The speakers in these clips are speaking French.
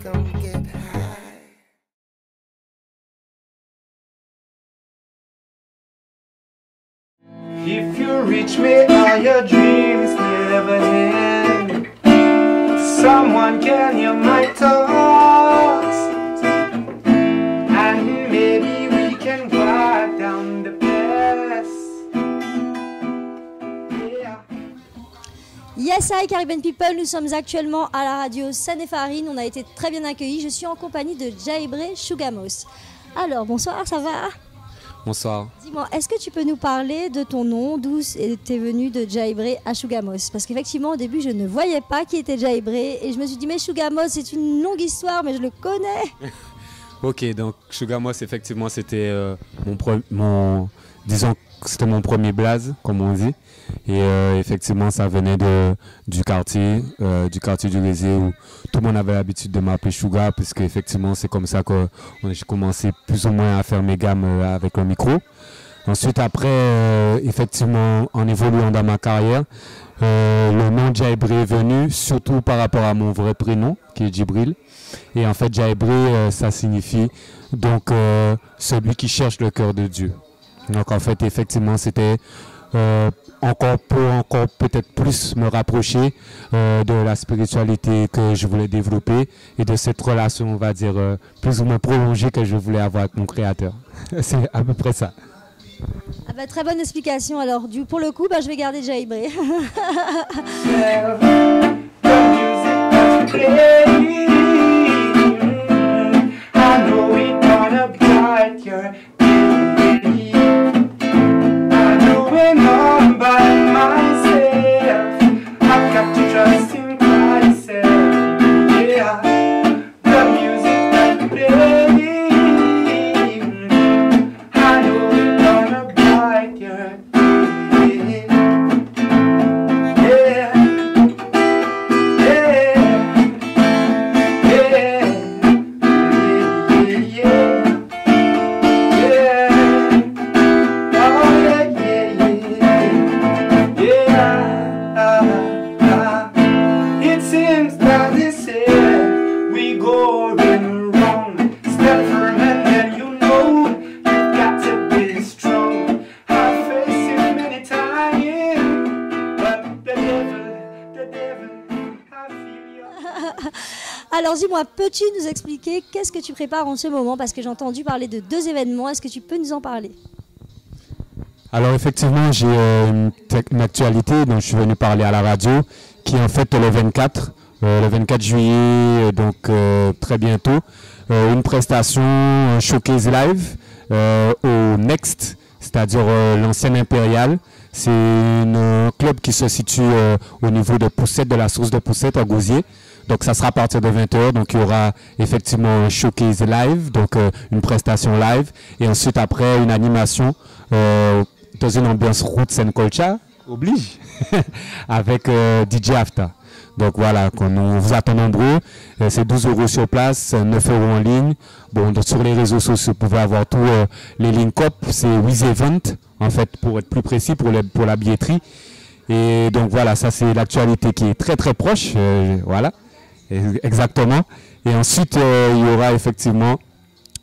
come get high. If you reach me, all your dreams never end. Someone can hear my thoughts, and maybe we can wipe down the past. Yeah. Yes, hi Caribbean People, nous sommes actuellement à la radio San et Farine. On a été très bien accueillis. Je suis en compagnie de Jaibre Shugamos. Alors, bonsoir, ça va? Bonsoir. Dis-moi, est-ce que tu peux nous parler de ton nom, d'où t'es venu de Jaibre à Shugamos? Parce qu'effectivement, au début, je ne voyais pas qui était Jaibre et je me suis dit, mais Shugamos, c'est une longue histoire, mais je le connais. Ok, donc Shugamos, effectivement, c'était disons que c'était mon premier blaze, comme on dit. Et effectivement, ça venait du quartier du Rézé où tout le monde avait l'habitude de m'appeler Suga, puisque effectivement, c'est comme ça que j'ai commencé plus ou moins à faire mes gammes avec le micro. Ensuite, après, effectivement, en évoluant dans ma carrière, le nom Jaibre est venu, surtout par rapport à mon vrai prénom, qui est Djibril. Et en fait, Jaibre, ça signifie donc celui qui cherche le cœur de Dieu. Donc en fait, effectivement, c'était encore peut-être plus me rapprocher de la spiritualité que je voulais développer et de cette relation, on va dire, plus ou moins prolongée que je voulais avoir avec mon créateur. C'est à peu près ça. Ah bah, très bonne explication. Alors, pour le coup, je vais garder Jaibre. Alors dis-moi, peux-tu nous expliquer qu'est-ce que tu prépares en ce moment? Parce que j'ai entendu parler de 2 événements, est-ce que tu peux nous en parler? Alors effectivement, j'ai une actualité dont je suis venu parler à la radio, qui est en fait le 24 juillet, donc très bientôt, une prestation, un showcase live au Next, c'est-à-dire l'ancienne Impériale. C'est un club qui se situe au niveau de Poussette, de la source de Poussette à Gouzier. Donc ça sera à partir de 20h, donc il y aura effectivement un showcase live, donc une prestation live, et ensuite après une animation dans une ambiance route Sen Colcha, oblige, avec DJ Afta. Donc voilà, on vous attend nombreux, c'est 12 € sur place, 9 € en ligne. Bon, donc, sur les réseaux sociaux, vous pouvez avoir tous les link-up, c'est Wiz Event, en fait, pour être plus précis, pour la billetterie. Et donc voilà, ça c'est l'actualité qui est très très proche, voilà. Exactement. Et ensuite, il y aura effectivement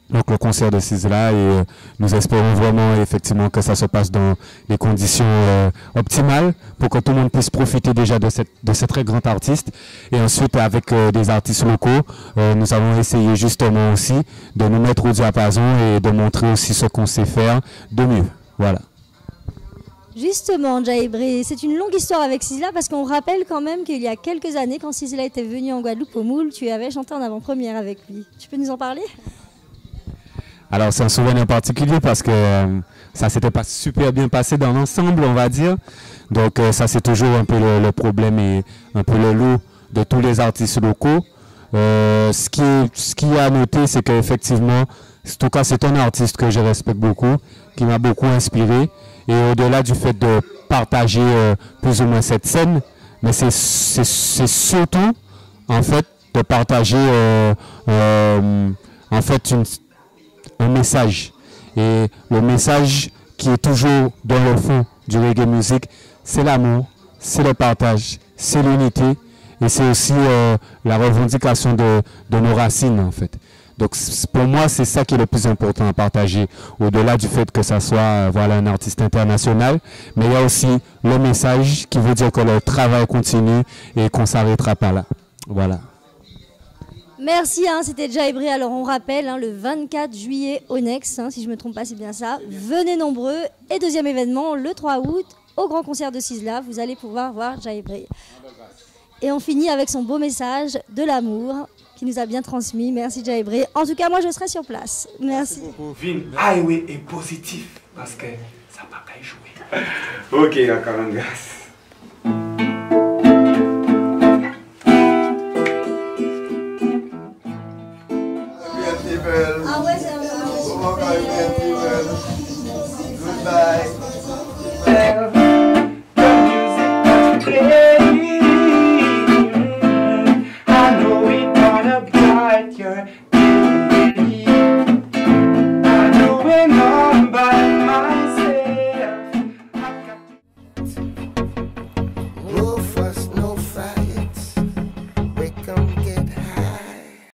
donc, le concert de Sizzla et nous espérons vraiment effectivement que ça se passe dans les conditions optimales pour que tout le monde puisse profiter déjà de ce très grand artiste. Et ensuite, avec des artistes locaux, nous avons essayé justement aussi de nous mettre au diapason et de montrer aussi ce qu'on sait faire de mieux. Voilà. Justement, Jaibre, c'est une longue histoire avec Sizzla parce qu'on rappelle quand même qu'il y a quelques années, quand Sizzla était venu en Guadeloupe au Moule, tu avais chanté en avant-première avec lui. Tu peux nous en parler? Alors c'est un souvenir particulier parce que ça s'était pas super bien passé dans l'ensemble, on va dire. Donc ça c'est toujours un peu le problème et un peu le lot de tous les artistes locaux. Ce qui est à noter, c'est qu'effectivement, en tout cas c'est un artiste que je respecte beaucoup, qui m'a beaucoup inspiré. Et au-delà du fait de partager plus ou moins cette scène, mais c'est surtout en fait de partager en fait un message. Et le message qui est toujours dans le fond du reggae music, c'est l'amour, c'est le partage, c'est l'unité. et c'est aussi la revendication de nos racines en fait. Donc pour moi, c'est ça qui est le plus important à partager, au-delà du fait que ça soit voilà, un artiste international, mais il y a aussi le message qui veut dire que le travail continue et qu'on ne s'arrêtera pas là. Voilà. Merci, c'était Jaibré. Alors on rappelle, le 24 juillet au Nex, si je ne me trompe pas, c'est bien ça. Venez nombreux. Et deuxième événement, le 3 août, au grand concert de Sizzla, vous allez pouvoir voir Jaibré. Et on finit avec son beau message de l'amour qui nous a bien transmis. Merci Jaibré. En tout cas, moi je serai sur place. Merci. Vin, highway est positif parce que ça va pas jouer. Ok, encore un gars. Ah ouais, c'est un Goodbye.